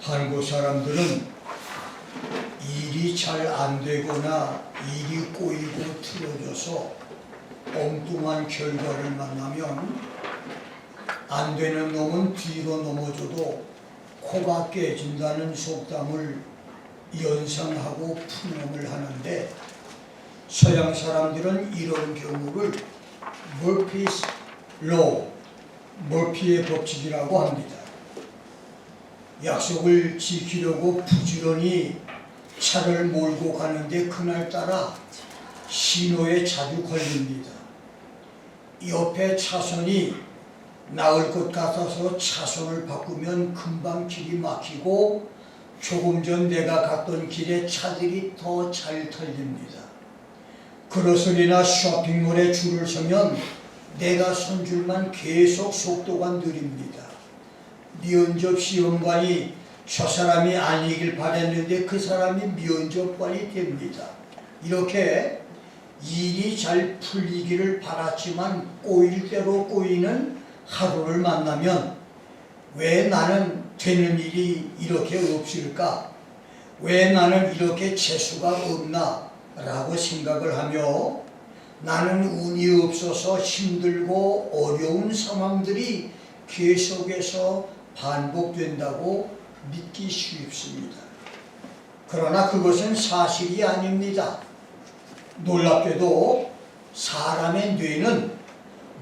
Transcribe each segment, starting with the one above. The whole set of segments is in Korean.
한국 사람들은 일이 잘 안 되거나 일이 꼬이고 틀어져서 엉뚱한 결과를 만나면 안 되는 놈은 뒤로 넘어져도 코가 깨진다는 속담을 연상하고 풀이를 하는데, 서양 사람들은 이런 경우를 머피's law, 머피의 법칙이라고 합니다. 약속을 지키려고 부지런히 차를 몰고 가는데 그날따라 신호에 자주 걸립니다. 옆에 차선이 나을 것 같아서 차선을 바꾸면 금방 길이 막히고 조금 전 내가 갔던 길에 차들이 더 잘 털립니다. 그로서리나 쇼핑몰에 줄을 서면 내가 선 줄만 계속 속도가 느립니다. 면접 시험관이 저 사람이 아니길 바랬는데 그 사람이 면접관이 됩니다. 이렇게 일이 잘 풀리기를 바랐지만 꼬일 대로 꼬이는 하루를 만나면 왜 나는 되는 일이 이렇게 없을까? 왜 나는 이렇게 재수가 없나? 라고 생각을 하며 나는 운이 없어서 힘들고 어려운 상황들이 계속해서 반복된다고 믿기 쉽습니다. 그러나 그것은 사실이 아닙니다. 놀랍게도 사람의 뇌는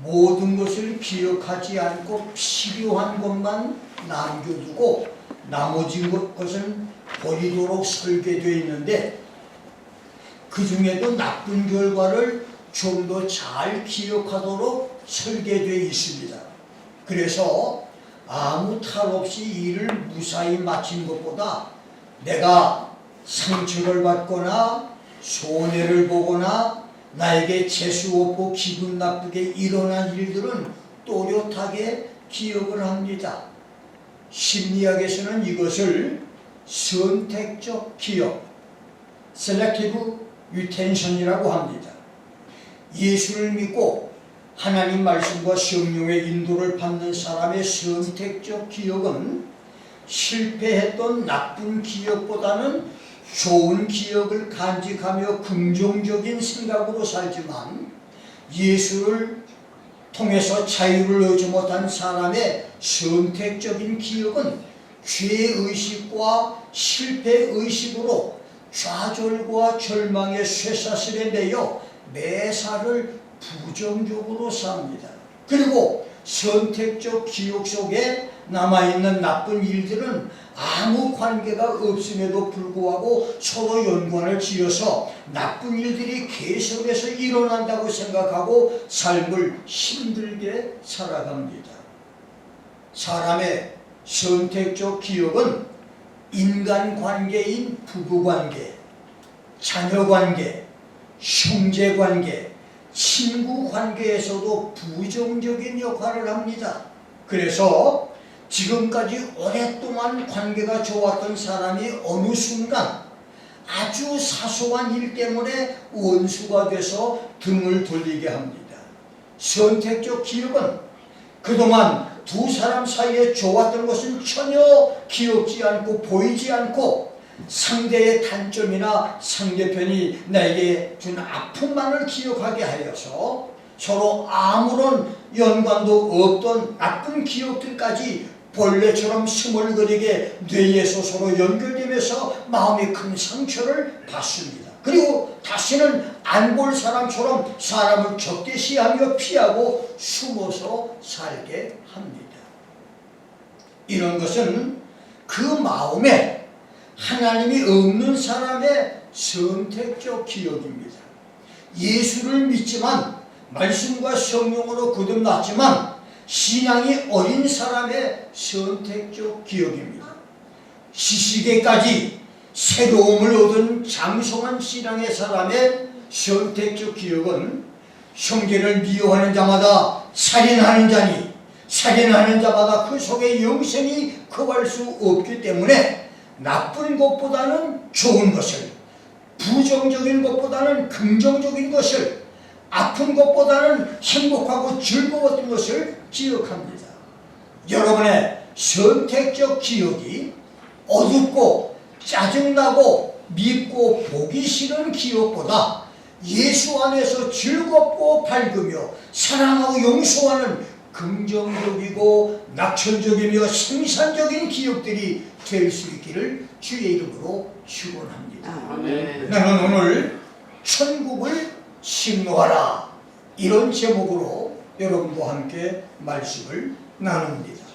모든 것을 기억하지 않고 필요한 것만 남겨두고 나머지 것은 버리도록 설계되어 있는데, 그 중에도 나쁜 결과를 좀 더 잘 기억하도록 설계되어 있습니다. 그래서 아무 탈 없이 일을 무사히 마친 것보다 내가 상처를 받거나 손해를 보거나 나에게 재수 없고 기분 나쁘게 일어난 일들은 또렷하게 기억을 합니다. 심리학에서는 이것을 선택적 기억, Selective Retention이라고 합니다. 예수를 믿고 하나님 말씀과 성령의 인도를 받는 사람의 선택적 기억은 실패했던 나쁜 기억보다는 좋은 기억을 간직하며 긍정적인 생각으로 살지만, 예수를 통해서 자유를 얻지 못한 사람의 선택적인 기억은 죄의식과 실패의식으로 좌절과 절망의 쇠사슬에 매여 매사를 부정적으로 삽니다. 그리고 선택적 기억 속에 남아있는 나쁜 일들은 아무 관계가 없음에도 불구하고 서로 연관을 지어서 나쁜 일들이 계속해서 일어난다고 생각하고 삶을 힘들게 살아갑니다. 사람의 선택적 기억은 인간관계인 부부관계, 자녀관계, 형제관계, 친구관계에서도 부정적인 역할을 합니다. 그래서 지금까지 오랫동안 관계가 좋았던 사람이 어느 순간 아주 사소한 일 때문에 원수가 돼서 등을 돌리게 합니다. 선택적 기억은 그동안 두 사람 사이에 좋았던 것은 전혀 기억지 않고 보이지 않고 상대의 단점이나 상대편이 나에게 준 아픔만을 기억하게 하여서 서로 아무런 연관도 없던 나쁜 기억들까지 벌레처럼 스멀거리게 뇌에서 서로 연결되면서 마음이 큰 상처를 받습니다. 그리고 다시는 안 볼 사람처럼 사람을 적대시하며 피하고 숨어서 살게 합니다. 이런 것은 그 마음에 하나님이 없는 사람의 선택적 기억입니다. 예수를 믿지만 말씀과 성령으로 거듭났지만 신앙이 어린 사람의 선택적 기억입니다. 시시계까지 새로움을 얻은 장성한 신앙의 사람의 선택적 기억은 형제를 미워하는 자마다 살인하는 자니 살인하는 자마다 그 속에 영생이 거할 수 없기 때문에 나쁜 것보다는 좋은 것을, 부정적인 것보다는 긍정적인 것을, 아픈 것보다는 행복하고 즐거웠던 것을 기억합니다. 여러분의 선택적 기억이 어둡고 짜증나고 밉고 보기 싫은 기억보다 예수 안에서 즐겁고 밝으며 사랑하고 용서하는 긍정적이고 낙천적이며 생산적인 기억들이 될 수 있기를 주의 이름으로 축원합니다. 아멘. 나는 오늘 천국을 심노하라 이런 제목으로 여러분과 함께 말씀을 나눕니다.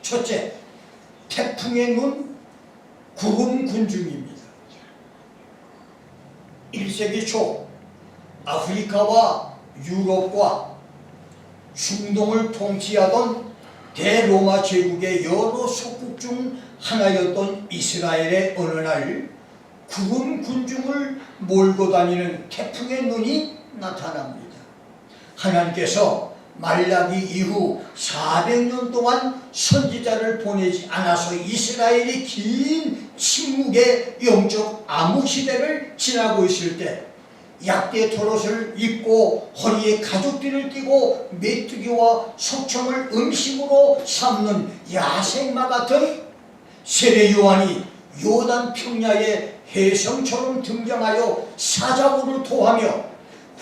첫째, 태풍의 눈, 구름 군중입니다. 1세기 초 아프리카와 유럽과 중동을 통치하던 대로마 제국의 여러 속국 중 하나였던 이스라엘의 어느 날 구름 군중을 몰고 다니는 태풍의 눈이 나타납니다. 하나님께서 말라기 이후 400년 동안 선지자를 보내지 않아서 이스라엘이 긴 침묵의 영적 암흑 시대를 지나고 있을 때 약대 털옷을 입고 허리에 가죽띠를 띠고 메뚜기와 석청을 음식으로 삼는 야생마 같은 세례 요한이 요단 평야의 혜성처럼 등장하여 사자굴을 토하며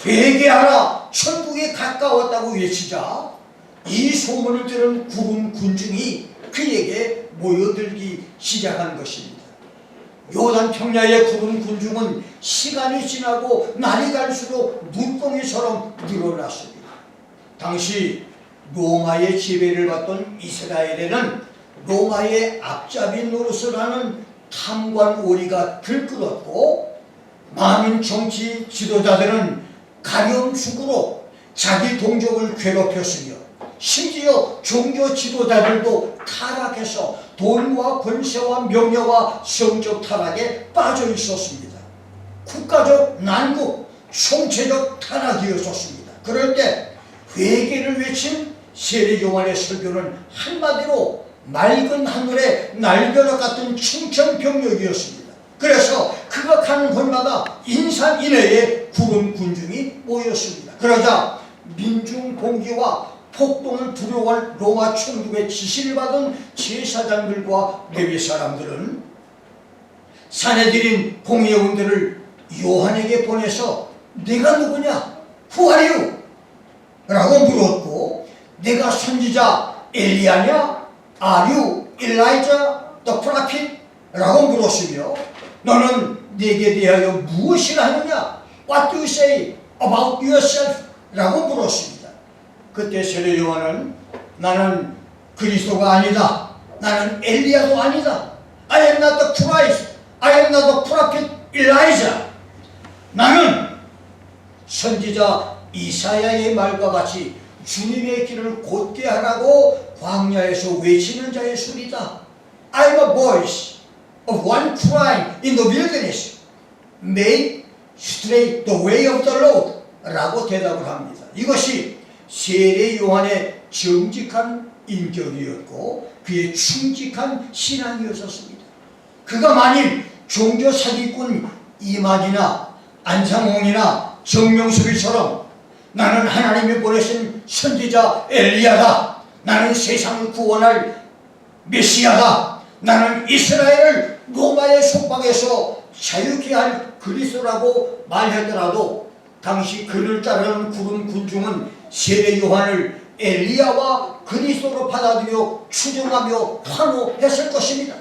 회개하라 천국에 가까웠다고 외치자 이 소문을 들은 구름 군중이 그에게 모여들기 시작한 것입니다. 요단 평야의 구름 군중은 시간이 지나고 날이 갈수록 눈덩이처럼 늘어났습니다. 당시 로마의 지배를 받던 이스라엘에는 로마의 앞잡이 노릇을 하는 탐관 오리가 들끓었고 많은 정치 지도자들은 가렴축으로 자기 동족을 괴롭혔으며 심지어 종교 지도자들도 타락해서 돈과 권세와 명예와 성적 타락에 빠져 있었습니다. 국가적 난국, 총체적 타락이었었습니다. 그럴 때 회개를 외친 세례 요한의 설교는 한마디로 맑은 하늘의 날벼락 같은 충천병력이었습니다. 그래서 그가 가는 곳마다 인산인해의 구름 군중이 모였습니다. 그러자 민중봉기와 폭동을 두려워할 로마 총독의 지시를 받은 제사장들과 레위 사람들은 사내들인 공회원들을 요한에게 보내서 내가 누구냐? Who are you? 라고 물었고 내가 선지자 엘리야냐? Are you Elijah the prophet? 라고 물었으며 너는 내게 대하여 무엇을 하느냐? What do you say about yourself? 라고 물었습니다. 그때 세례 요한은 나는 그리스도가 아니다. 나는 엘리야도 아니다. I am not the Christ. I am not the prophet Elijah. 나는 선지자 이사야의 말과 같이 주님의 길을 곧게 하라고 광야에서 외치는 자의 소리다. I am a voice of one crying in the wilderness. Make straight the way of the Lord. 라고 대답을 합니다. 이것이 세례 요한의 정직한 인격이었고 그의 충직한 신앙이었습니다. 그가 만일 종교 사기꾼 이만희나 안상홍이나 정명섭이처럼 나는 하나님이 보내신 선지자 엘리야다. 나는 세상을 구원할 메시아다. 나는 이스라엘을 로마의 속박에서 자유케 할 그리스도라고 말하더라도 당시 그를 따르는 구름 군중은 세례 요한을 엘리야와 그리스도로 받아들여 추종하며 환호했을 것입니다.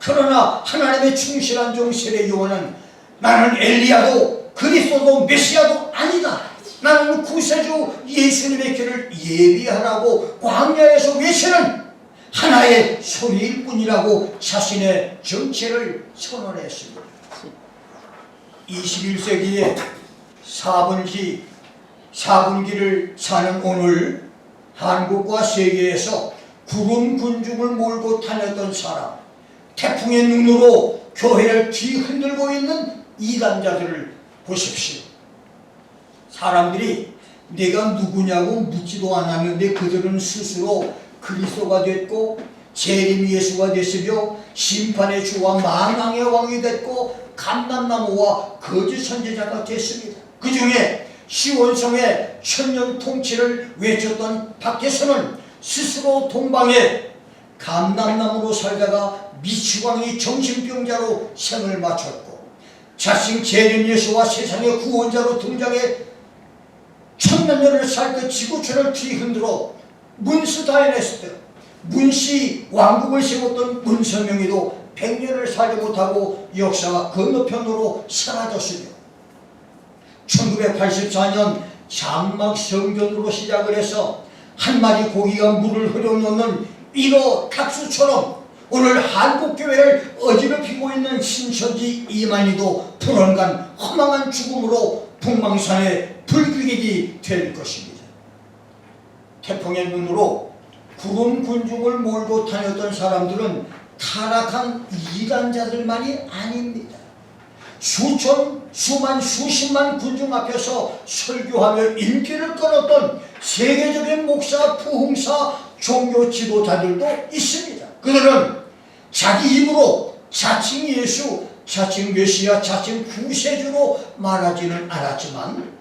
그러나 하나님의 충실한 종 세례 요한은 나는 엘리야도 그리스도도 메시아도 아니다. 나는 구세주 예수님의 길을 예비하라고 광야에서 외치는 하나의 소리일 뿐이라고 자신의 정체를 선언했습니다. 21세기의 4분기를 사는 오늘 한국과 세계에서 구름 군중을 몰고 다녔던 사람, 태풍의 눈으로 교회를 뒤흔들고 있는 이단자들을 보십시오. 사람들이 내가 누구냐고 묻지도 않았는데 그들은 스스로 그리스도가 됐고 재림 예수가 됐으며 심판의 주와 만왕의 왕이 됐고 감람나무와 거짓 선지자가 됐습니다. 그 중에 시원성의 천년 통치를 외쳤던 박태선은 스스로 동방에 감람나무로 살다가 미치광이 정신병자로 생을 마쳤고, 자칭 재림 예수와 세상의 구원자로 등장해 천만 년을 살듯 지구촌을 뒤흔들어 문스 다이내스트, 문씨 왕국을 세웠던 문선명이도 100년을 살지 못하고 역사가 건너편으로 사라졌으며, 1984년 장막 성전으로 시작을 해서 한 마리 고기가 물을 흐려놓는 1호 탁수처럼 오늘 한국교회를 어지럽히고 있는 신천지 이만희도 불언간 허망한 죽음으로 북망산의 불귀객이 될 것입니다. 태풍의 눈으로 구름 군중을 몰고 다녔던 사람들은 타락한 이단자들만이 아닙니다. 수천, 수만, 수십만 군중 앞에서 설교하며 인기를 끌었던 세계적인 목사, 부흥사, 종교 지도자들도 있습니다. 그들은 자기 입으로 자칭 예수, 자칭 메시아, 자칭 구세주로 말하지는 않았지만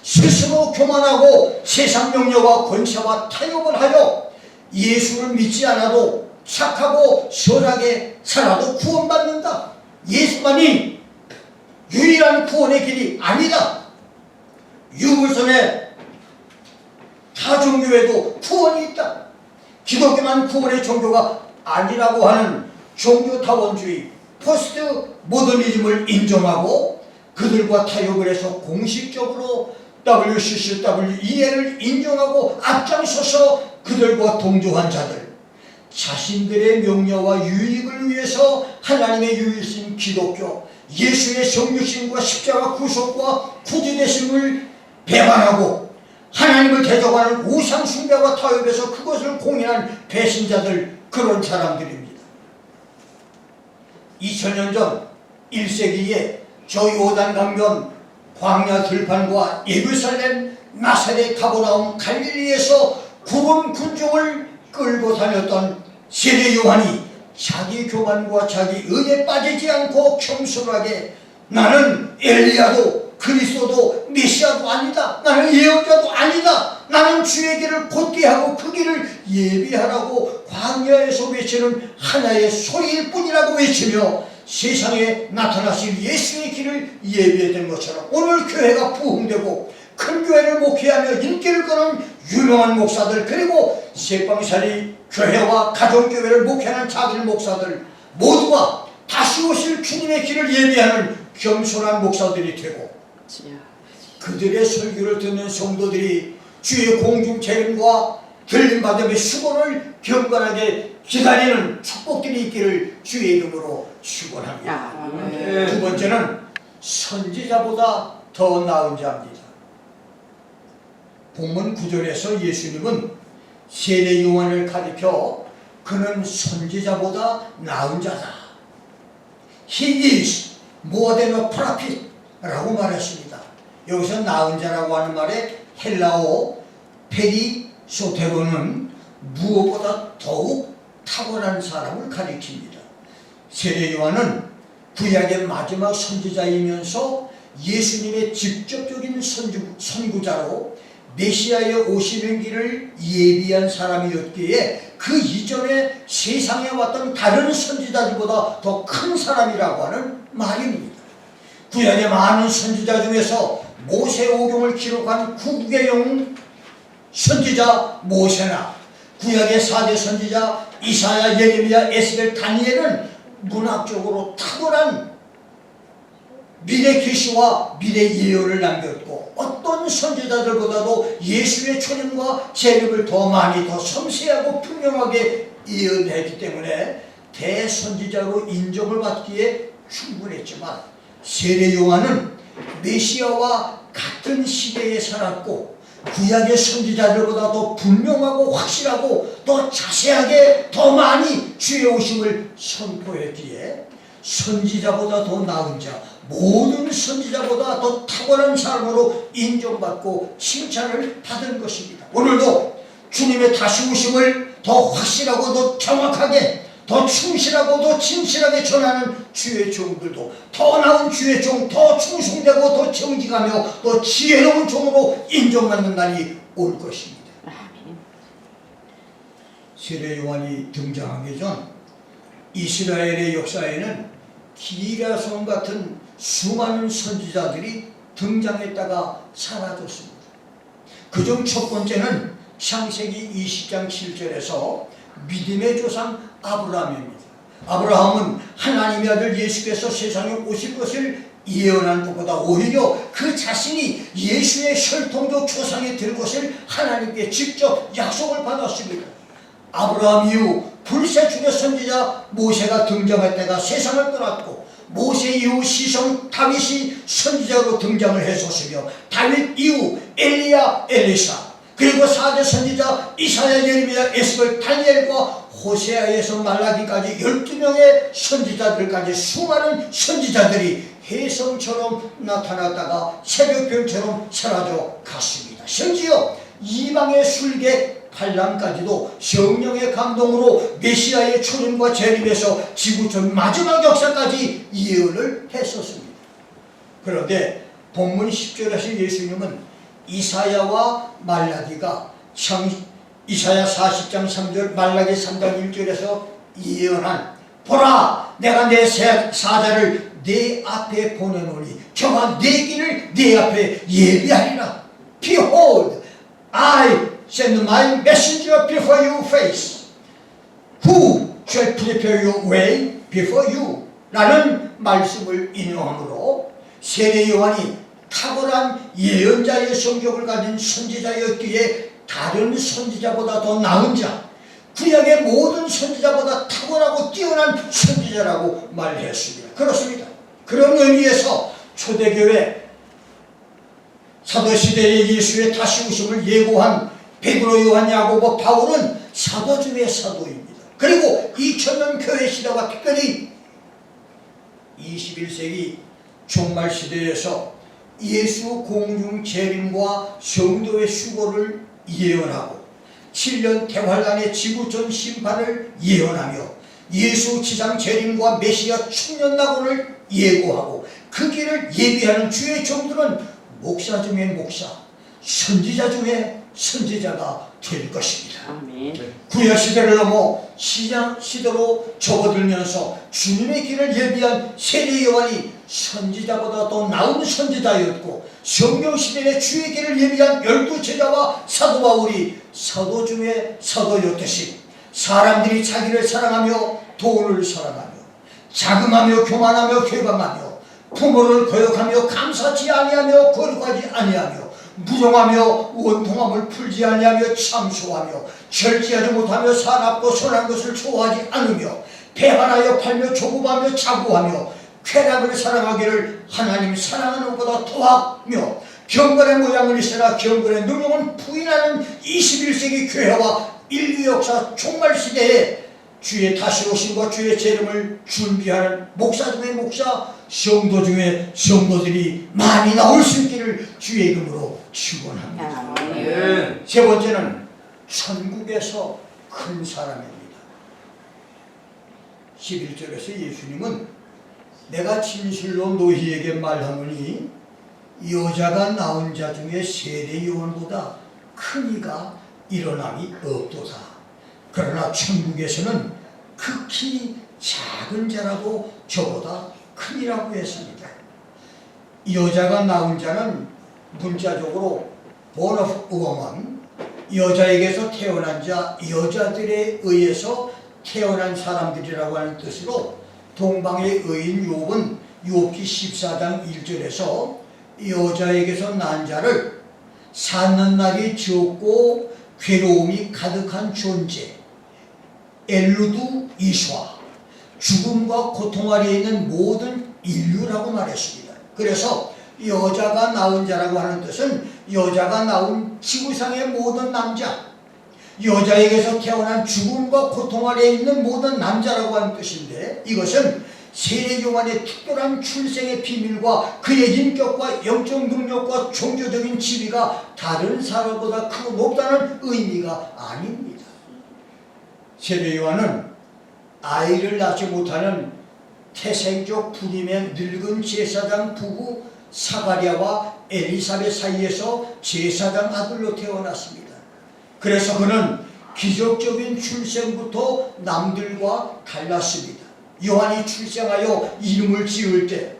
스스로 교만하고 세상 명령과 권세와 타협을 하여 예수를 믿지 않아도 착하고 선하게 살아도 구원받는다. 예수만이 유일한 구원의 길이 아니다. 유물선의 다종교에도 구원이 있다. 기독교만 구원의 종교가 아니라고 하는 종교타원주의, 포스트 모더니즘을 인정하고 그들과 타협을 해서 공식적으로 WCCWE를 인정하고 앞장서서 그들과 동조한 자들, 자신들의 명예와 유익을 위해서 하나님의 유일신 기독교, 예수의 성육신과 십자가 구속과 구주되심을 배반하고 하나님을 대적하는 우상숭배와 타협에서 그것을 공인한 배신자들, 그런 사람들입니다. 2000년 전 1세기에 저 요단강변 광야 들판과 예루살렘, 나사렛, 가버나움, 갈릴리에서 구름 군중을 끌고 다녔던 세례 요한이 자기 교만과 자기 의에 빠지지 않고 겸손하게 나는 엘리야도 그리스도도 메시아도 아니다. 나는 예언자도 아니다. 나는 주의 길을 곧게 하고 그 길을 예비하라고 광야에서 외치는 하나의 소리일 뿐이라고 외치며 세상에 나타나실 예수의 길을 예비했던 것처럼 오늘 교회가 부흥되고 큰 교회를 목회하며 인기를 끄는 유명한 목사들, 그리고 새방살이 교회와 가정교회를 목회하는 작은 목사들 모두가 다시 오실 주님의 길을 예비하는 겸손한 목사들이 되고, 그들의 설교를 듣는 성도들이 주의 공중 재림과 들림받음의 수고를 경건하게 기다리는 축복들이 있기를 주의 이름으로 축원합니다. 두 번째는 선지자보다 더 나은 자입니다. 본문 9절에서 예수님은 세례 요한을 가리켜 그는 선지자보다 나은 자다. He is more than a prophet 라고 말했습니다. 여기서 나은 자라고 하는 말에 헬라어 페리소테로는 무엇보다 더욱 탁월한 사람을 가리킵니다. 세례 요한은 구약의 마지막 선지자이면서 예수님의 직접적인 선구자로 메시아의 오시는 길을 예비한 사람이었기에 그 이전에 세상에 왔던 다른 선지자들보다 더 큰 사람이라고 하는 말입니다. 구약의 많은 선지자 중에서 모세오경을 기록한 구국의 영웅 선지자 모세나 구약의 4대 선지자 이사야, 예레미야, 에스겔, 다니엘은 문학적으로 탁월한 미래 계시와 미래 예언을 남겼고, 어떤 선지자들보다도 예수의 초림과 재림을 더 많이 더 섬세하고 분명하게 예언했기 때문에 대선지자로 인정을 받기에 충분했지만, 세례 요한은 메시아와 같은 시대에 살았고 구약의 선지자들보다 더 분명하고 확실하고 더 자세하게 더 많이 주의 오심을 선포했기에 선지자보다 더 나은 자, 모든 선지자보다 더 탁월한 사람으로 인정받고 칭찬을 받은 것입니다. 오늘도 주님의 다시 오심을 더 확실하고 더 정확하게 더 충실하고 더 진실하게 전하는 주의 종들도 더 나은 주의 종, 더 충성되고 더 정직하며 더 지혜로운 종으로 인정받는 날이 올 것입니다. 세례 요한이 등장하기 전 이스라엘의 역사에는 기라손 같은 수많은 선지자들이 등장했다가 사라졌습니다. 그중 첫 번째는 창세기 20장 7절에서 믿음의 조상 아브라함입니다. 아브라함은 하나님의 아들 예수께서 세상에 오실 것을 예언한 것보다 오히려 그 자신이 예수의 혈통적 조상이 될 것을 하나님께 직접 약속을 받았습니다. 아브라함 이후 불세출의 선지자 모세가 등장할 때가 세상을 떠났고, 모세 이후 시성 다윗이 선지자로 등장을 했었으며, 다윗 이후 엘리야, 엘리사, 그리고 4대 선지자 이사야, 예레미야, 에스겔, 다니엘과 호세아에서 말라기까지 12명의 선지자들까지 수많은 선지자들이 혜성처럼 나타났다가 새벽별처럼 사라져 갔습니다. 심지어 이방의 술객 반란까지도 성령의 감동으로 메시아의 초림과 재림에서 지구촌 마지막 역사까지 예언을 했었습니다. 그런데 본문 10절에서 예수님은 이사야와 말라기가 이사야 40장 3절, 말라기 3장 1절에서 예언한 보라, 내가 내 사자를 내 앞에 보내노니 저가 내 길을 내 앞에 예비하리라. Behold, I send my messenger before your face, who shall prepare your way before you. 라는 말씀을 인용함으로 세례 요한이 탁월한 예언자의 성격을 가진 선지자였기에 다른 선지자보다 더 나은 자, 구약의 모든 선지자보다 탁월하고 뛰어난 선지자라고 말했습니다. 그렇습니다. 그런 의미에서 초대교회 사도시대의 예수의 다시 오심을 예고한 베드로, 요한, 야고보, 바울은 사도 중의 사도입니다. 그리고 2000년 교회 시대와 특별히 21세기 종말 시대에서 예수 공중 재림과 성도의 수고를 예언하고 7년 대환란의 지구촌 심판을 예언하며 예수 지상 재림과 메시아 충년낙원을 예고하고 그 길을 예비하는 주의 종들은 목사 중에 목사, 선지자 중에 선지자가 될 것입니다. 아멘. 구약 시대를 넘어 신약 시대로 접어들면서 주님의 길을 예비한 세례 요한이 선지자보다 더 나은 선지자였고, 성경 시대의 주의 길을 예비한 12제자와 사도 바울이 사도 중에 사도였듯이 사람들이 자기를 사랑하며 돈을 사랑하며 자금하며 교만하며 회방하며 부모를 거역하며 감사치 아니하며 거룩하지 아니하며 무정하며 원통함을 풀지 아니하며 참소하며 절제하지 못하며 사납고 선한 것을 좋아하지 않으며 배반하여 팔며 조급하며 자고하며 쾌락을 사랑하기를 하나님 사랑하는 것보다 더하며 경건의 모양을 있으나 경건의 능력은 부인하는 21세기 교회와 인류 역사 종말 시대에 주의 다시 오심과 주의 재림을 준비하는 목사 중의 목사, 성도 중에 성도들이 많이 나올 수 있기를 주의 이름으로 축원합니다. 세 번째는 천국에서 큰 사람입니다. 11절에서 예수님은 내가 진실로 너희에게 말하노니 여자가 낳은 자 중에 세례 요한보다 큰 이가 일어남이 없도다. 그러나 천국에서는 극히 작은 자라도 저보다 큰이라고 했습니다. 여자가 낳은 자는 문자적으로 born of woman, 여자에게서 태어난 자, 여자들에 의해서 태어난 사람들이라고 하는 뜻으로 동방의 의인 욥은 욥기 14장 1절에서 여자에게서 난 자를 사는 날이 적고 괴로움이 가득한 존재, 엘루두 이슈아, 죽음과 고통 아래에 있는 모든 인류라고 말했습니다. 그래서 여자가 낳은 자라고 하는 뜻은 여자가 낳은 지구상의 모든 남자, 여자에게서 태어난 죽음과 고통 아래에 있는 모든 남자라고 하는 뜻인데, 이것은 세례 요한의 특별한 출생의 비밀과 그의 인격과 영적 능력과 종교적인 지위가 다른 사람보다 크고 높다는 의미가 아닙니다. 세례 요한은 아이를 낳지 못하는 태생적 불임의 늙은 제사장 부부 사가랴와 엘리사벳 사이에서 제사장 아들로 태어났습니다. 그래서 그는 기적적인 출생부터 남들과 달랐습니다. 요한이 출생하여 이름을 지을 때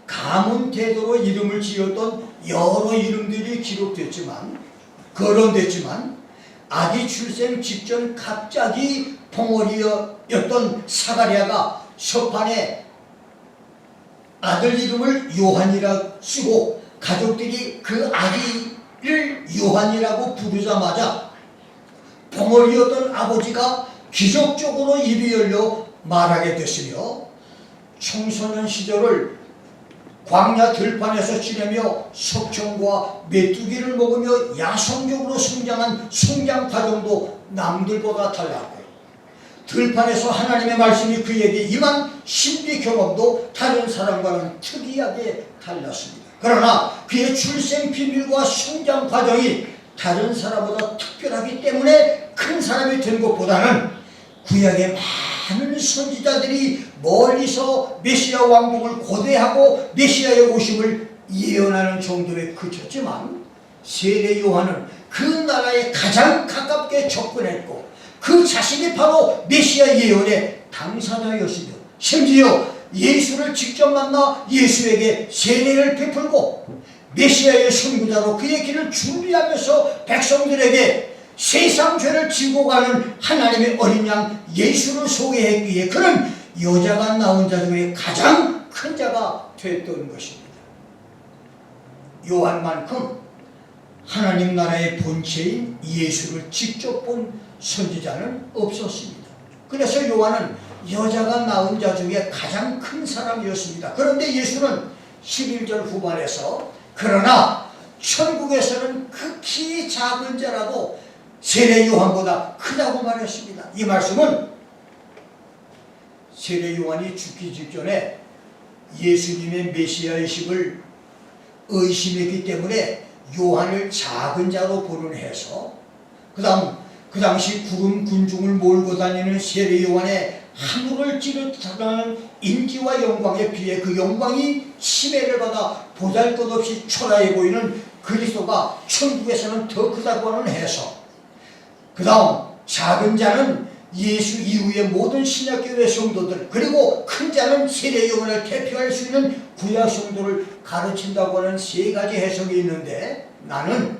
가문 태도로 이름을 지었던 여러 이름들이 기록됐지만, 거론됐지만, 아기 출생 직전 갑자기 벙어리였던 사가랴가 서판에 아들 이름을 요한이라 쓰고 가족들이 그 아기를 요한이라고 부르자마자 벙어리였던 아버지가 기적적으로 입이 열려 말하게 됐으며, 청소년 시절을 광야 들판에서 지내며 석청과 메뚜기를 먹으며 야성적으로 성장한 성장 과정도 남들보다 달랐고, 들판에서 하나님의 말씀이 그에게 임한 신비 경험도 다른 사람과는 특이하게 달랐습니다. 그러나 그의 출생 비밀과 성장 과정이 다른 사람보다 특별하기 때문에 큰 사람이 된 것보다는 구약의 많은 선지자들이 멀리서 메시아 왕국을 고대하고 메시아의 오심을 예언하는 정도에 그쳤지만, 세례 요한은 그 나라에 가장 가깝게 접근했고 그 자신이 바로 메시아 예언의 당사자였으며, 심지어 예수를 직접 만나 예수에게 세례를 베풀고 메시아의 선구자로 그의 길을 준비하면서 백성들에게 세상 죄를 지고 가는 하나님의 어린 양 예수를 소개했기에 그는 여자가 낳은 자 중에 가장 큰 자가 됐던 것입니다. 요한만큼 하나님 나라의 본체인 예수를 직접 본 선지자는 없었습니다. 그래서 요한은 여자가 낳은 자 중에 가장 큰 사람이었습니다. 그런데 예수는 11절 후반에서 그러나 천국에서는 극히 작은 자라도 세례 요한보다 크다고 말했습니다. 이 말씀은 세례 요한이 죽기 직전에 예수님의 메시아의심을 의심했기 때문에 요한을 작은 자로 보론해서 그 당시 구름 군중을 몰고 다니는 세례 요한의 하늘을 찌르다는 인기와 영광에 비해 그 영광이 침해를 받아 보잘것없이 초라해 보이는 그리스도가 천국에서는 더 크다고 하는 해석, 그 다음 작은 자는 예수 이후의 모든 신약교회 성도들, 그리고 큰 자는 세례 요한을 대표할 수 있는 구약 성도를 가르친다고 하는 세 가지 해석이 있는데, 나는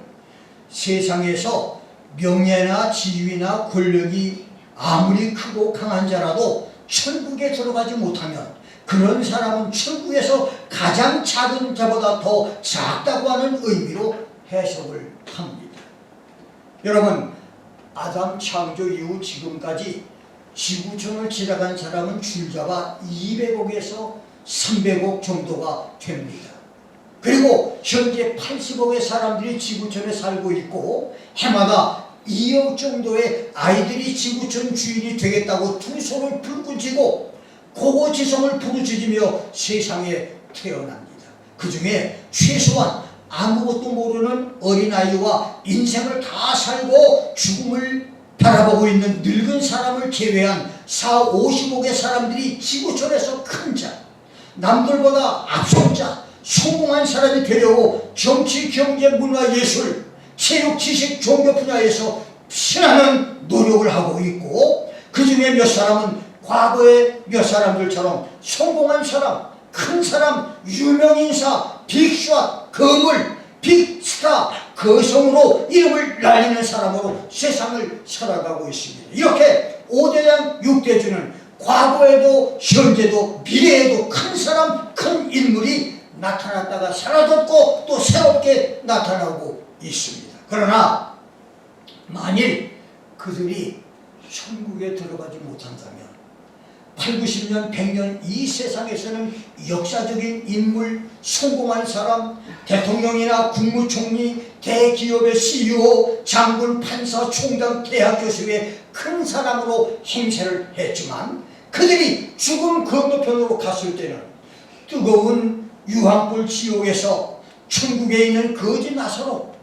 세상에서 명예나 지위나 권력이 아무리 크고 강한 자라도 천국에 들어가지 못하면 그런 사람은 천국에서 가장 작은 자보다 더 작다고 하는 의미로 해석을 합니다. 여러분, 아담 창조 이후 지금까지 지구촌을 지나간 사람은 줄자가 200억에서 300억 정도가 됩니다. 그리고 현재 80억의 사람들이 지구촌에 살고 있고 해마다 2억 정도의 아이들이 지구촌 주인이 되겠다고 두 손을 불끈 쥐고 고고지성을 부르짖으며 세상에 태어납니다. 그 중에 최소한 아무것도 모르는 어린아이와 인생을 다 살고 죽음을 바라보고 있는 늙은 사람을 제외한 4, 50억의 사람들이 지구촌에서 큰 자, 남들보다 앞선 자, 성공한 사람이 되려고 정치, 경제, 문화, 예술, 체육, 지식, 종교 분야에서 피나는 노력을 하고 있고, 그 중에 몇 사람은 과거의 몇 사람들처럼 성공한 사람, 큰 사람, 유명인사, 빅샷, 거물, 빅스타, 거성으로 이름을 날리는 사람으로 세상을 살아가고 있습니다. 이렇게 5대양 6대주는 과거에도 현재도 미래에도 큰 사람, 큰 인물이 나타났다가 사라졌고 또 새롭게 나타나고 있습니다. 그러나 만일 그들이 천국에 들어가지 못한다면 8, 90년, 100년 이 세상에서는 역사적인 인물, 성공한 사람, 대통령이나 국무총리, 대기업의 CEO, 장군, 판사, 총장, 대학 교수의 큰 사람으로 행세를 했지만 그들이 죽음 건너편으로 갔을 때는 뜨거운 유황불 지옥에서 천국에 있는 거지 나사로,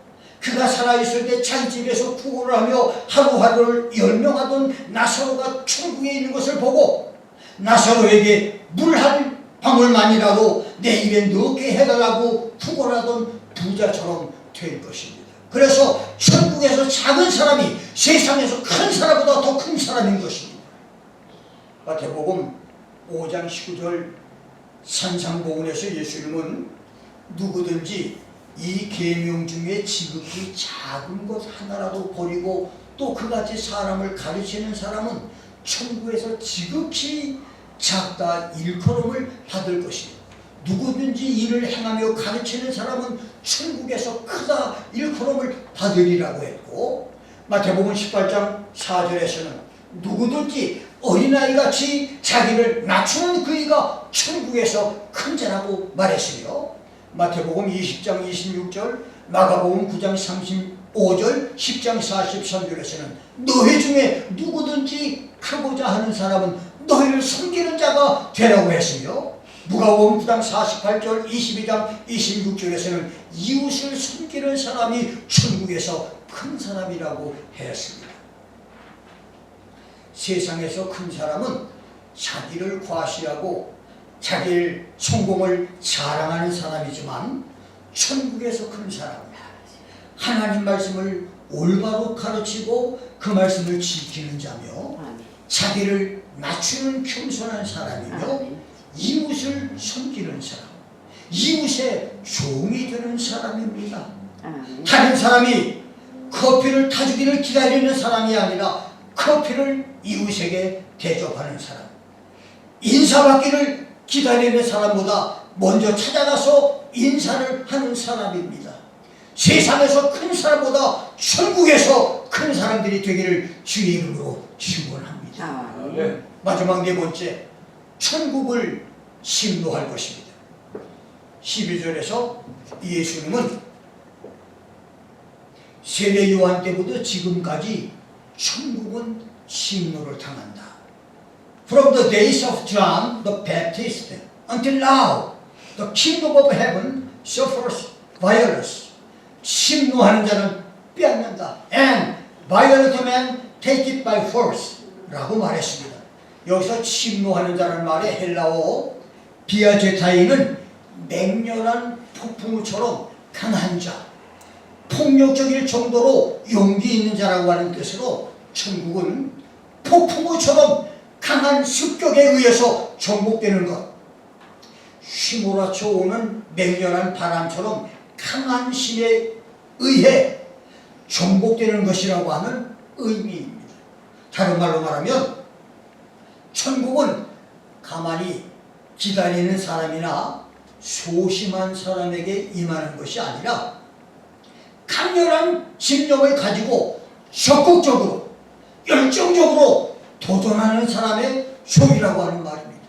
그가 살아있을 때 자기 집에서 구걸을 하며 하루하루를 열명하던 나사로가 천국에 있는 것을 보고 나사로에게 물 한 방울만이라도 내 입에 넣게 해달라고 구걸하던 부자처럼 될 것입니다. 그래서 천국에 천국에서 작은 사람이 세상에서 큰 사람보다 더 큰 사람인 것입니다. 마태복음 5장 19절 산상보훈에서 예수님은 누구든지 이 계명 중에 지극히 작은 것 하나라도 버리고 또 그같이 사람을 가르치는 사람은 천국에서 지극히 작다 일컬음을 받을 것이요 누구든지 이를 행하며 가르치는 사람은 천국에서 크다 일컬음을 받으리라고 했고, 마태복음 18장 4절에서는 누구든지 어린아이같이 자기를 낮추는 그이가 천국에서 큰 자라고 말했으며, 마태복음 20장 26절, 마가복음 9장 35절, 10장 43절에서는 너희 중에 누구든지 크고자 하는 사람은 너희를 섬기는 자가 되라고 했으며, 누가복음 9장 48절, 22장 26절에서는 이웃을 섬기는 사람이 천국에서 큰 사람이라고 했습니다. 세상에서 큰 사람은 자기를 과시하고 자기의 성공을 자랑하는 사람이지만, 천국에서 큰 사람은 하나님 말씀을 올바로 가르치고 그 말씀을 지키는 자며 자기를 낮추는 겸손한 사람이며 이웃을 섬기는 사람, 이웃의 종이 되는 사람입니다. 다른 사람이 커피를 타주기를 기다리는 사람이 아니라 커피를 이웃에게 대접하는 사람, 인사받기를 기다리는 사람보다 먼저 찾아가서 인사를 하는 사람입니다. 세상에서 큰 사람보다 천국에서 큰 사람들이 되기를 주의 이름으로 축원합니다. 마지막 네 번째, 천국을 심노할 것입니다. 12절에서 예수님은 세례 요한 때부터 지금까지 천국은 심노를 당한다. From the days of John the Baptist until now, the kingdom of heaven suffers violence. 심노하는 자는 빼앗는다. And violent men take it by force. 라고 말했습니다. 여기서 심노하는 자라는 말의 헬라어 비아제타이는 맹렬한 폭풍우처럼 강한 자, 폭력적일 정도로 용기 있는 자라고 하는 뜻으로 천국은 폭풍우처럼 강한 습격에 의해서 정복되는 것, 휘몰아쳐 오는 맹렬한 바람처럼 강한 힘에 의해 정복되는 것이라고 하는 의미입니다. 다른 말로 말하면 천국은 가만히 기다리는 사람이나 소심한 사람에게 임하는 것이 아니라 강렬한 심령을 가지고 적극적으로 열정적으로 도전하는 사람의 소리라고 하는 말입니다.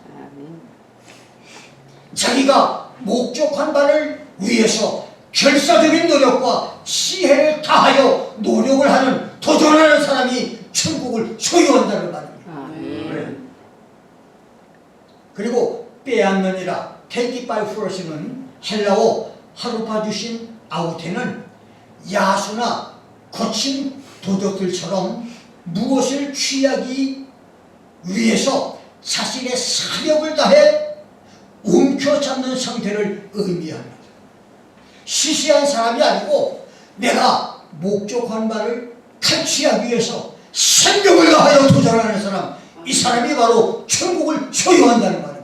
자기가 목적한 바를 위해서 결사적인 노력과 지혜를 다하여 노력을 하는 도전하는 사람이 천국을 소유한다는 말입니다. 그리고 빼앗느니라 take it by force는 헬라어 하루파 주신 아우테는 야수나 거친 도적들처럼 무엇을 취하기 위해서 자신의 사력을 다해 움켜잡는 상태를 의미합니다. 시시한 사람이 아니고 내가 목적한 바를 탈취하기 위해서 생명을 다하여 도전하는 사람, 이 사람이 바로 천국을 소유한다는 말입니다.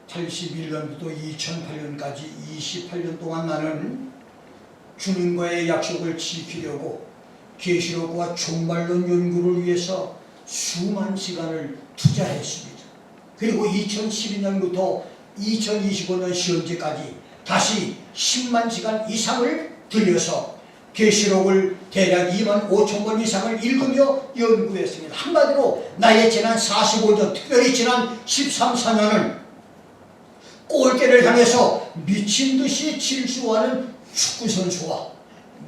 1981년부터 2008년까지 28년 동안 나는 주님과의 약속을 지키려고 계시록과 종말론 연구를 위해서 수많은 시간을 투자했습니다. 그리고 2012년부터 2025년 시험제까지 다시 10만 시간 이상을 들여서 계시록을 대략 2만 5천 번 이상을 읽으며 연구했습니다. 한마디로 나의 지난 45년, 특별히 지난 13, 14년을 골대를 향해서 미친 듯이 질주하는 축구선수와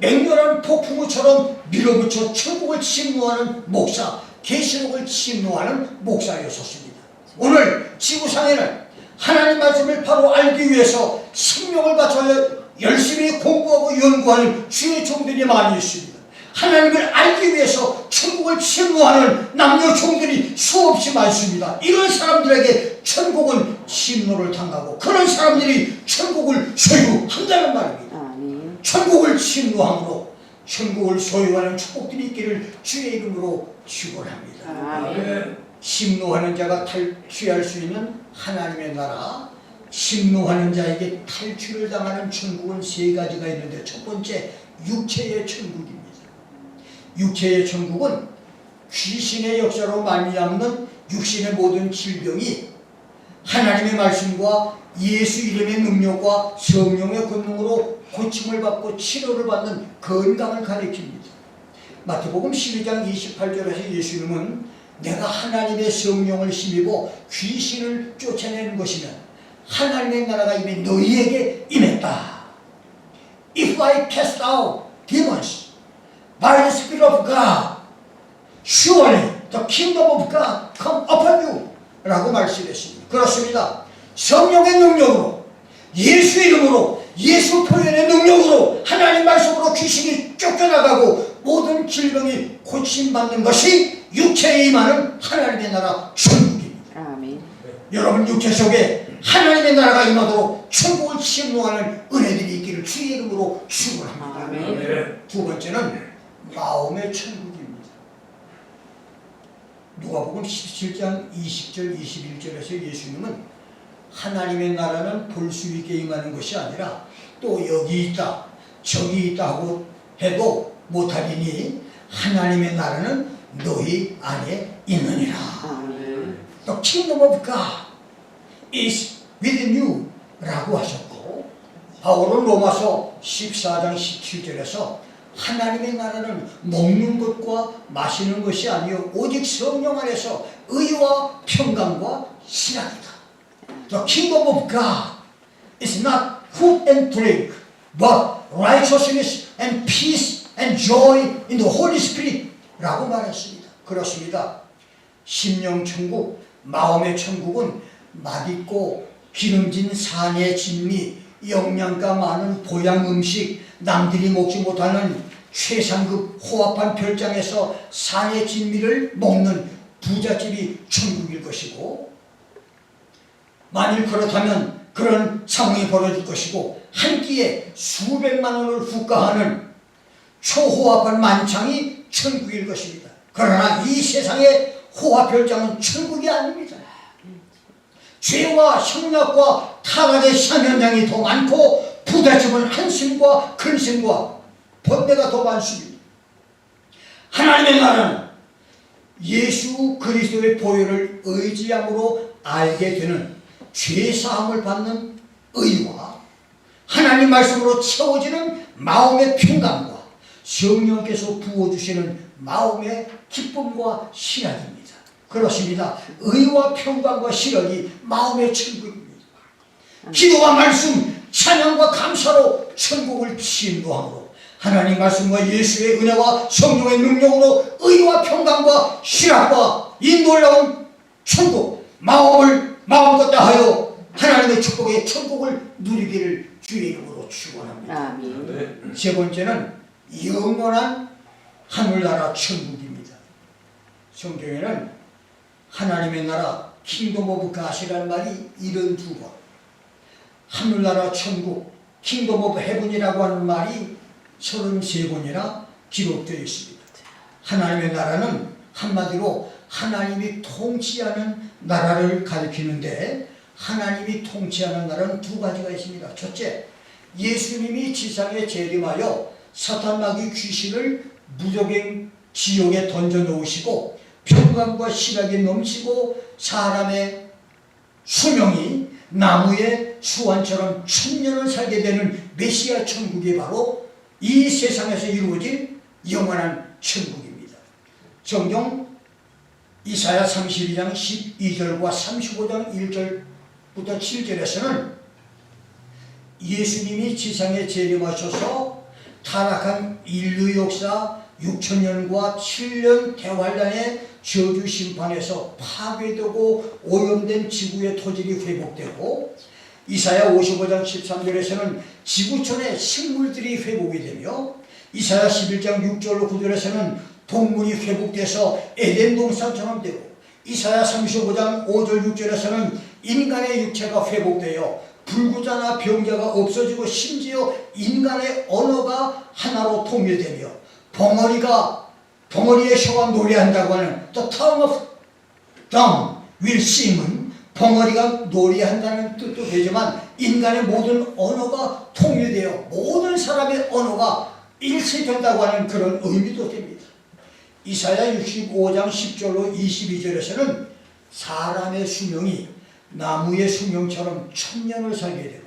맹렬한 폭풍우처럼 밀어붙여 천국을 침노하는 목사, 계시록을 침노하는 목사였었습니다. 오늘 지구상에는 하나님 말씀을 바로 알기 위해서 생명을 바쳐 열심히 공부하고 연구하는 주의 종들이 많이 있습니다. 하나님을 알기 위해서 천국을 침노하는 남녀 종들이 수없이 많습니다. 이런 사람들에게 천국은 침노를 당하고 그런 사람들이 천국을 소유한다는 말입니다. 천국을 침노함으로 천국을 소유하는 축복들이 있기를 주의 이름으로 축원합니다. 침노하는 자가 탈취할 수 있는 하나님의 나라, 침노하는 자에게 탈취를 당하는 천국은 세 가지가 있는데, 첫 번째 육체의 천국입니다. 육체의 천국은 귀신의 역사로 말미암는 육신의 모든 질병이 하나님의 말씀과 예수 이름의 능력과 성령의 권능으로 고침을 받고 치료를 받는 건강을 가리킵니다. 마태복음 12장 28절에서 예수님은 내가 하나님의 성령을 힘입어 귀신을 쫓아내는 것이면 하나님의 나라가 이미 너희에게 임했다. If I cast out demons by the Spirit of God, surely the kingdom of God come upon you 라고 말씀했습니다. 그렇습니다. 성령의 능력으로, 예수 이름으로, 예수 표현의 능력으로, 하나님 말씀으로 귀신이 쫓겨나가고 모든 질병이 고침받는 것이 육체에 임하는 하나님의 나라 천국입니다. 아멘. 여러분 육체 속에 하나님의 나라가 임하도록 천국을 침노하는 은혜들이 있기를 주의 이름으로 축원합니다. 아멘. 두 번째는 마음의 천국입니다. 누가복음 17장 20절 21절에서 예수님은 하나님의 나라는 볼 수 있게 임하는 것이 아니라 또 여기 있다 저기 있다 하고 해도 못하리니 하나님의 나라는 너희 안에 있느니라. The kingdom of God is within you 라고 하셨고, 바울은 로마서 14장 17절에서 하나님의 나라는 먹는 것과 마시는 것이 아니요 오직 성령 안에서 의와 평강과 신앙이다. The kingdom of God is not food and drink, but righteousness and peace and joy in the Holy Spirit 라고 말했습니다. 그렇습니다. 심령 천국, 마음의 천국은 맛있고 기름진 산의 진미, 영양가 많은 보양 음식, 남들이 먹지 못하는 최상급 호합한 별장에서 산의 진미를 먹는 부잣집이 천국일 것이고, 만일 그렇다면 그런 상황이 벌어질 것이고 한 끼에 수백만 원을 후가하는 초호합한 만찬이 천국일 것입니다. 그러나 이 세상의 호합 별장은 천국이 아닙니다. 죄와 형락과 타락의 현장이 더 많고 부잣집은 한심과 근심과 번뇌가 더 많습니다. 하나님의 나라는 예수 그리스도의 보혈을 의지함으로 알게 되는 죄사함을 받는 의와 하나님 말씀으로 채워지는 마음의 평강과 성령께서 부어주시는 마음의 기쁨과 신학입니다. 그렇습니다. 의와 평강과 신학이 마음의 천국입니다. 기도와 말씀, 찬양과 감사로 천국을 침노함으로 하나님 말씀과 예수의 은혜와 성령의 능력으로 의와 평강과 신학과 이 놀라운 천국, 마음을 마음껏 다하여 하나님의 축복의 천국을 누리기를 주의 이름으로 축원합니다. 아멘. 세 번째는 영원한 하늘나라 천국입니다. 성경에는 하나님의 나라 킹덤 오브 갓이라는 말이 72번, 하늘나라 천국 킹덤 오브 헤븐이라고 하는 말이 33번이나 기록되어 있습니다. 하나님의 나라는 한마디로 하나님이 통치하는 나라를 가리키는데, 하나님이 통치하는 나라는 두 가지가 있습니다. 첫째, 예수님이 지상에 재림하여 사탄 마귀 귀신을 무적행 지옥에 던져 놓으시고 평강과 실학이 넘치고 사람의 수명이 나무의 수완처럼 천년을 살게 되는 메시아 천국이 바로 이 세상에서 이루어질 영원한 천국입니다. 성경 이사야 32장 12절과 35장 1절부터 7절에서는 예수님이 지상에 재림하셔서 타락한 인류 역사 6천년과 7년 대환란의 저주 심판에서 파괴되고 오염된 지구의 토질이 회복되고, 이사야 55장 13절에서는 지구촌의 식물들이 회복이 되며, 이사야 11장 6절로 9절에서는 동물이 회복돼서 에덴 동산처럼 되고, 이사야 35장 5절 6절에서는 인간의 육체가 회복되어 불구자나 병자가 없어지고 심지어 인간의 언어가 하나로 통일되며 벙어리의 혀가 노래한다고 하는 The tongue of tongue will sing은 벙어리가 노래한다는 뜻도 되지만 인간의 모든 언어가 통일되어 모든 사람의 언어가 일치된다고 하는 그런 의미도 됩니다. 이사야 65장 10절로 22절에서는 사람의 수명이 나무의 수명처럼 1000년을 살게 되고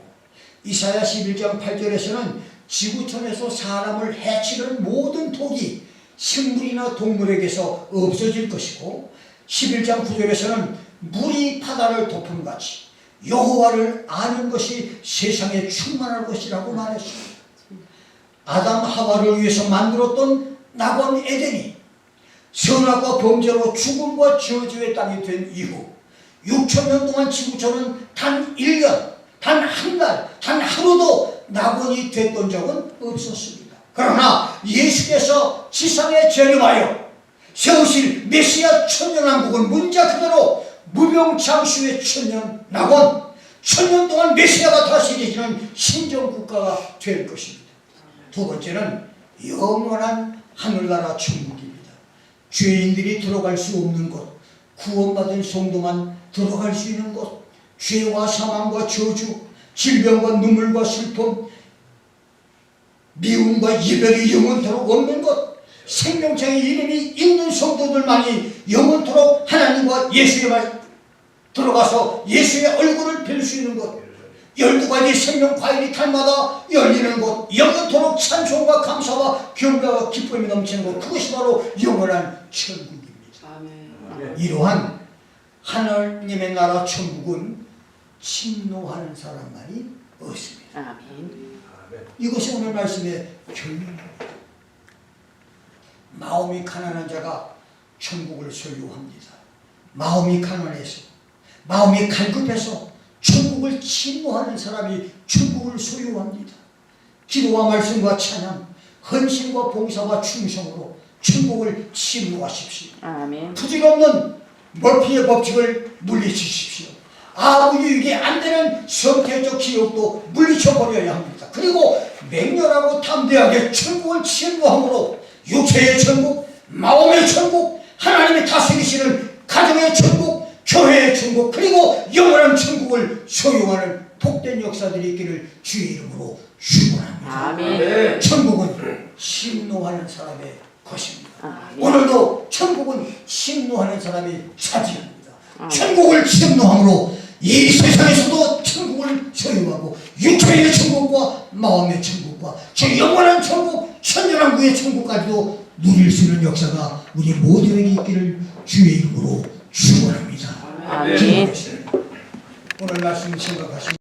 이사야 11장 8절에서는 지구촌에서 사람을 해치는 모든 독이 식물이나 동물에게서 없어질 것이고 11장 9절에서는 물이 바다를 덮음같이 여호와를 아는 것이 세상에 충만할 것이라고 말했습니다. 아담 하와를 위해서 만들었던 낙원 에덴이 선악과 범죄로 죽음과 저주의 땅이 된 이후 6000년 동안 지구촌은 단 1년, 단 한 달, 단 하루도 낙원이 됐던 적은 없었습니다. 그러나 예수께서 지상에 재림하여 세우실 메시아 천년왕국은 문자 그대로 무병장수의 천년 낙원, 1000년 동안 메시아가 다스리시는 신정국가가 될 것입니다. 두 번째는 영원한 하늘나라 천국입니다. 죄인들이 들어갈 수 없는 곳, 구원받은 성도만 들어갈 수 있는 곳, 죄와 사망과 저주, 질병과 눈물과 슬픔, 미움과 이별이 영원토록 없는 곳, 생명창의 이름이 있는 성도들만이 영원토록 하나님과 예수의 말 들어가서 예수의 얼굴을 뵐 수 있는 곳, 12가지 생명 과일이 달마다 열리는 곳, 영원토록 찬송과 감사와 경배와 기쁨이 넘치는 곳, 그것이 바로 영원한 천국입니다. 아멘. 이러한 하나님의 나라 천국은 침노하는 사람만이 없습니다. 아멘. 이것이 오늘 말씀의 결론입니다. 마음이 가난한 자가 천국을 소유합니다. 마음이 가난해서, 마음이 갈급해서 천국을 침노하는 사람이 천국을 소유합니다. 기도와 말씀과 찬양, 헌신과 봉사와 충성으로 천국을 침노하십시오. 아멘. 부질없는 머피의 법칙을 물리치십시오. 아무 유익이 안 되는 선택적 기억도 물리쳐버려야 합니다. 그리고 맹렬하고 담대하게 천국을 침노함으로 육체의 천국, 마음의 천국, 하나님이 다스리시는 가정의 천국, 교회의 천국, 그리고 영원한 천국을 소유하는 복된 역사들이 있기를 주의 이름으로 축원합니다. 아멘. 천국은 침노하는 사람의 것입니다. 아멘. 오늘도 천국은 침노하는 사람이 차지합니다. 아멘. 천국을 침노함으로 이 세상에서도 천국을 소유하고 육체의 천국과 마음의 천국과 저 영원한 천국, 천년왕국의 천국까지도 누릴 수 있는 역사가 우리 모두에게 있기를 주의 이름으로 축원합니다. 아멘. 오늘 말씀 생각하십니다.